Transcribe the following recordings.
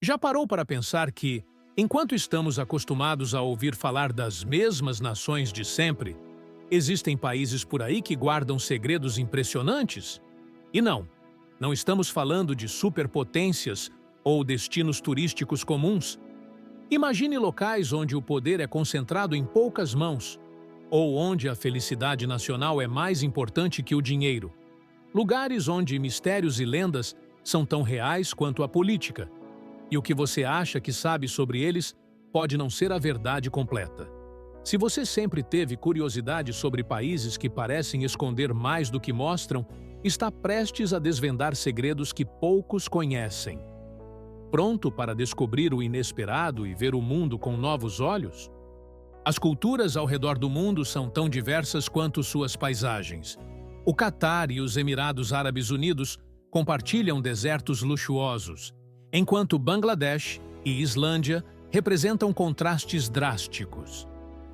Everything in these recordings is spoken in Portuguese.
Já parou para pensar que, enquanto estamos acostumados a ouvir falar das mesmas nações de sempre, existem países por aí que guardam segredos impressionantes? E não estamos falando de superpotências ou destinos turísticos comuns. Imagine locais onde o poder é concentrado em poucas mãos, ou onde a felicidade nacional é mais importante que o dinheiro. Lugares onde mistérios e lendas são tão reais quanto a política. E o que você acha que sabe sobre eles pode não ser a verdade completa. Se você sempre teve curiosidade sobre países que parecem esconder mais do que mostram, está prestes a desvendar segredos que poucos conhecem. Pronto para descobrir o inesperado e ver o mundo com novos olhos? As culturas ao redor do mundo são tão diversas quanto suas paisagens. O Catar e os Emirados Árabes Unidos compartilham desertos luxuosos, enquanto Bangladesh e Islândia representam contrastes drásticos.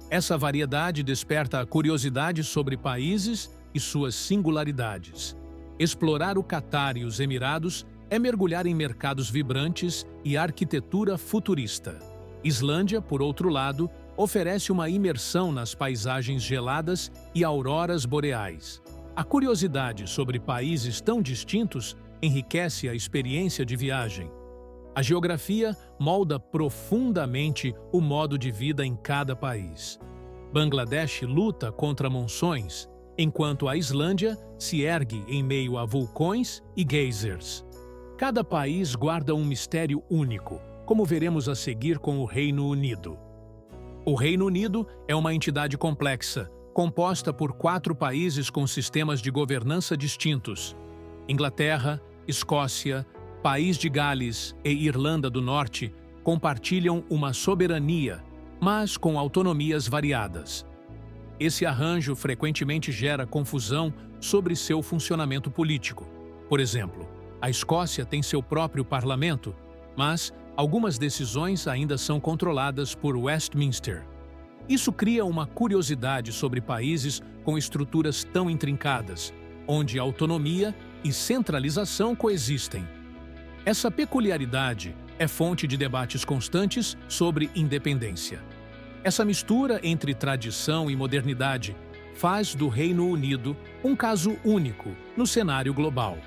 Essa variedade desperta a curiosidade sobre países e suas singularidades. Explorar o Catar e os Emirados é mergulhar em mercados vibrantes e arquitetura futurista. Islândia, por outro lado, oferece uma imersão nas paisagens geladas e auroras boreais. A curiosidade sobre países tão distintos enriquece a experiência de viagem. A geografia molda profundamente o modo de vida em cada país. Bangladesh luta contra monções, enquanto a Islândia se ergue em meio a vulcões e geysers. Cada país guarda um mistério único, como veremos a seguir com o Reino Unido. O Reino Unido é uma entidade complexa, composta por 4 países com sistemas de governança distintos: Inglaterra, Escócia, País de Gales e Irlanda do Norte compartilham uma soberania, mas com autonomias variadas. Esse arranjo frequentemente gera confusão sobre seu funcionamento político. Por exemplo, a Escócia tem seu próprio parlamento, mas algumas decisões ainda são controladas por Westminster. Isso cria uma curiosidade sobre países com estruturas tão intrincadas, onde autonomia e centralização coexistem. Essa peculiaridade é fonte de debates constantes sobre independência. Essa mistura entre tradição e modernidade faz do Reino Unido um caso único no cenário global.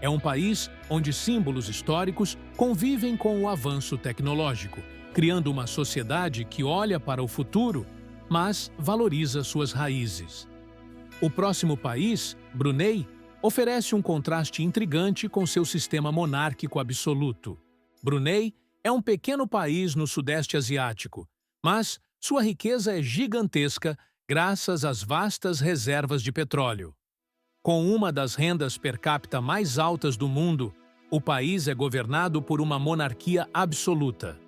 É um país onde símbolos históricos convivem com o avanço tecnológico, criando uma sociedade que olha para o futuro, mas valoriza suas raízes. O próximo país, Brunei, oferece um contraste intrigante com seu sistema monárquico absoluto. Brunei é um pequeno país no Sudeste Asiático, mas sua riqueza é gigantesca graças às vastas reservas de petróleo. Com uma das rendas per capita mais altas do mundo, o país é governado por uma monarquia absoluta.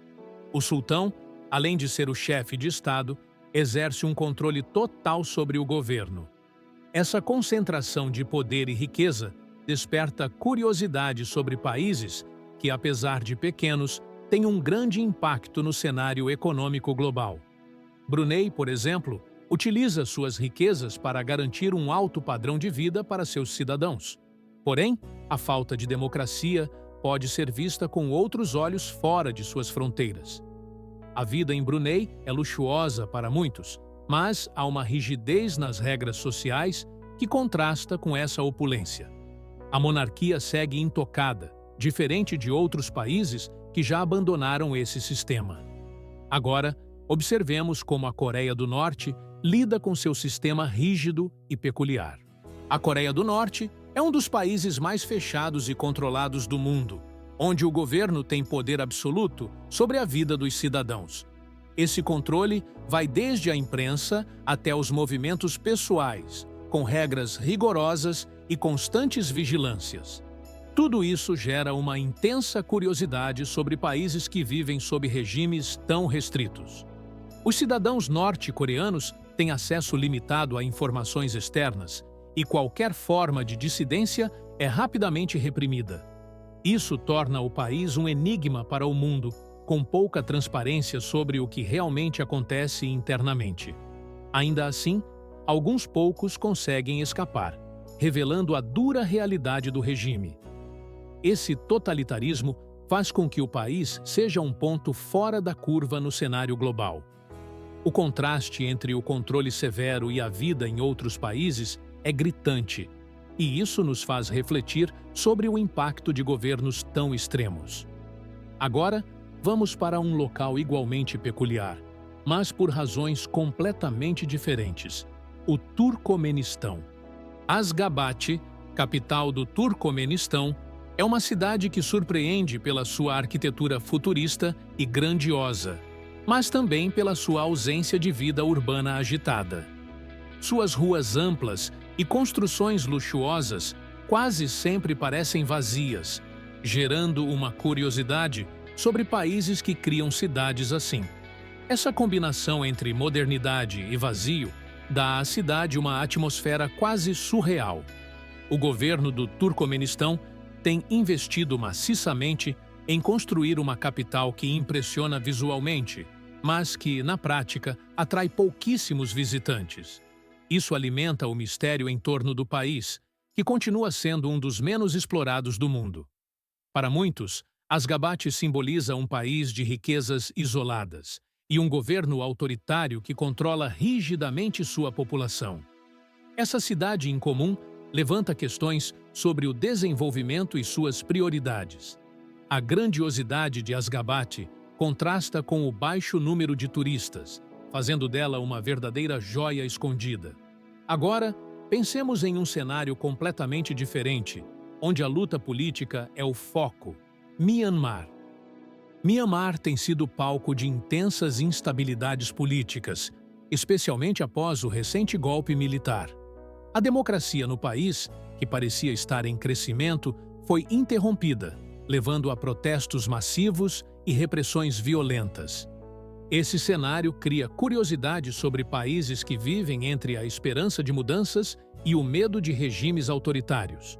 O sultão, além de ser o chefe de Estado, exerce um controle total sobre o governo. Essa concentração de poder e riqueza desperta curiosidade sobre países que, apesar de pequenos, têm um grande impacto no cenário econômico global. Brunei, por exemplo, utiliza suas riquezas para garantir um alto padrão de vida para seus cidadãos. Porém, a falta de democracia pode ser vista com outros olhos fora de suas fronteiras. A vida em Brunei é luxuosa para muitos, mas há uma rigidez nas regras sociais que contrasta com essa opulência. A monarquia segue intocada, diferente de outros países que já abandonaram esse sistema. Agora, observemos como a Coreia do Norte lida com seu sistema rígido e peculiar. A Coreia do Norte é um dos países mais fechados e controlados do mundo, onde o governo tem poder absoluto sobre a vida dos cidadãos. Esse controle vai desde a imprensa até os movimentos pessoais, com regras rigorosas e constantes vigilâncias. Tudo isso gera uma intensa curiosidade sobre países que vivem sob regimes tão restritos. Os cidadãos norte-coreanos têm acesso limitado a informações externas e qualquer forma de dissidência é rapidamente reprimida. Isso torna o país um enigma para o mundo, com pouca transparência sobre o que realmente acontece internamente. Ainda assim, alguns poucos conseguem escapar, revelando a dura realidade do regime. Esse totalitarismo faz com que o país seja um ponto fora da curva no cenário global. O contraste entre o controle severo e a vida em outros países é gritante, e isso nos faz refletir sobre o impacto de governos tão extremos. Agora, vamos para um local igualmente peculiar, mas por razões completamente diferentes: o Turcomenistão. Asgabat, capital do Turcomenistão, é uma cidade que surpreende pela sua arquitetura futurista e grandiosa, mas também pela sua ausência de vida urbana agitada. Suas ruas amplas e construções luxuosas quase sempre parecem vazias, gerando uma curiosidade sobre países que criam cidades assim. Essa combinação entre modernidade e vazio dá à cidade uma atmosfera quase surreal. O governo do Turcomenistão tem investido maciçamente em construir uma capital que impressiona visualmente, mas que, na prática, atrai pouquíssimos visitantes. Isso alimenta o mistério em torno do país, que continua sendo um dos menos explorados do mundo. Para muitos, Asgabat simboliza um país de riquezas isoladas e um governo autoritário que controla rigidamente sua população. Essa cidade incomum levanta questões sobre o desenvolvimento e suas prioridades. A grandiosidade de Asgabat contrasta com o baixo número de turistas, fazendo dela uma verdadeira joia escondida. Agora, pensemos em um cenário completamente diferente, onde a luta política é o foco: Myanmar. Myanmar tem sido palco de intensas instabilidades políticas, especialmente após o recente golpe militar. A democracia no país, que parecia estar em crescimento, foi interrompida, levando a protestos massivos e repressões violentas. Esse cenário cria curiosidade sobre países que vivem entre a esperança de mudanças e o medo de regimes autoritários.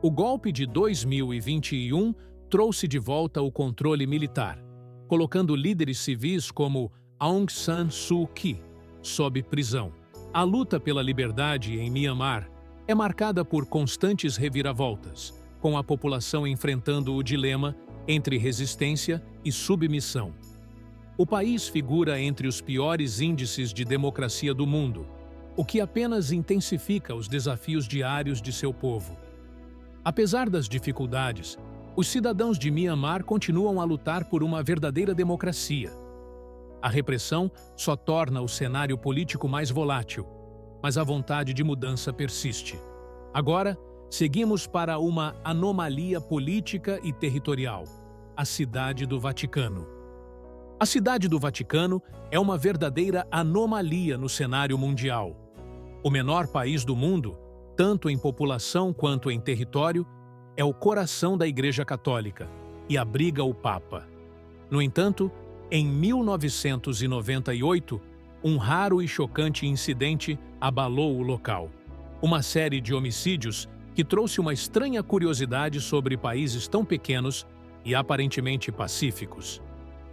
O golpe de 2021 trouxe de volta o controle militar, colocando líderes civis como Aung San Suu Kyi sob prisão. A luta pela liberdade em Myanmar é marcada por constantes reviravoltas, com a população enfrentando o dilema entre resistência e submissão. O país figura entre os piores índices de democracia do mundo, o que apenas intensifica os desafios diários de seu povo. Apesar das dificuldades, os cidadãos de Myanmar continuam a lutar por uma verdadeira democracia. A repressão só torna o cenário político mais volátil, mas a vontade de mudança persiste. Agora, seguimos para uma anomalia política e territorial: a Cidade do Vaticano. A Cidade do Vaticano é uma verdadeira anomalia no cenário mundial. O menor país do mundo, tanto em população quanto em território, é o coração da Igreja Católica e abriga o Papa. No entanto, em 1998, um raro e chocante incidente abalou o local. Uma série de homicídios que trouxe uma estranha curiosidade sobre países tão pequenos e aparentemente pacíficos.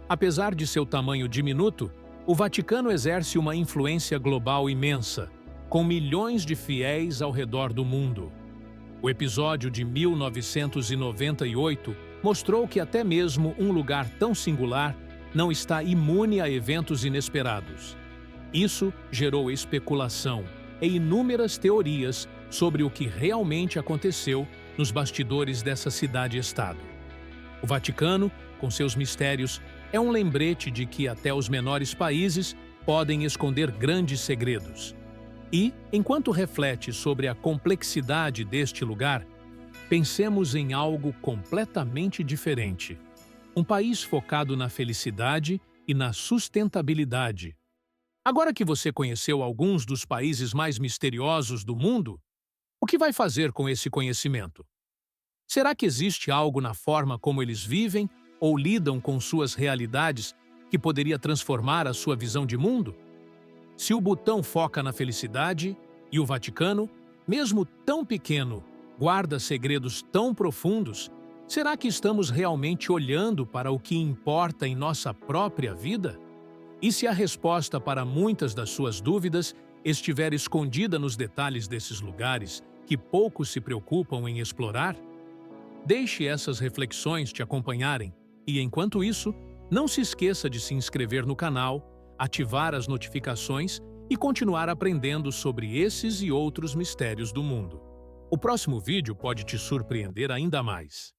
Apesar de seu tamanho diminuto, o Vaticano exerce uma influência global imensa, com milhões de fiéis ao redor do mundo. O episódio de 1998 mostrou que até mesmo um lugar tão singular não está imune a eventos inesperados. Isso gerou especulação e inúmeras teorias sobre o que realmente aconteceu nos bastidores dessa cidade-estado. O Vaticano, com seus mistérios, é um lembrete de que até os menores países podem esconder grandes segredos. E, enquanto reflete sobre a complexidade deste lugar, pensemos em algo completamente diferente. Um país focado na felicidade e na sustentabilidade. Agora que você conheceu alguns dos países mais misteriosos do mundo, o que vai fazer com esse conhecimento? Será que existe algo na forma como eles vivem ou lidam com suas realidades que poderia transformar a sua visão de mundo? Se o Butão foca na felicidade e o Vaticano, mesmo tão pequeno, guarda segredos tão profundos, será que estamos realmente olhando para o que importa em nossa própria vida? E se a resposta para muitas das suas dúvidas estiver escondida nos detalhes desses lugares que poucos se preocupam em explorar? Deixe essas reflexões te acompanharem E enquanto isso, não se esqueça de se inscrever no canal, ativar as notificações e continuar aprendendo sobre esses e outros mistérios do mundo. O próximo vídeo pode te surpreender ainda mais.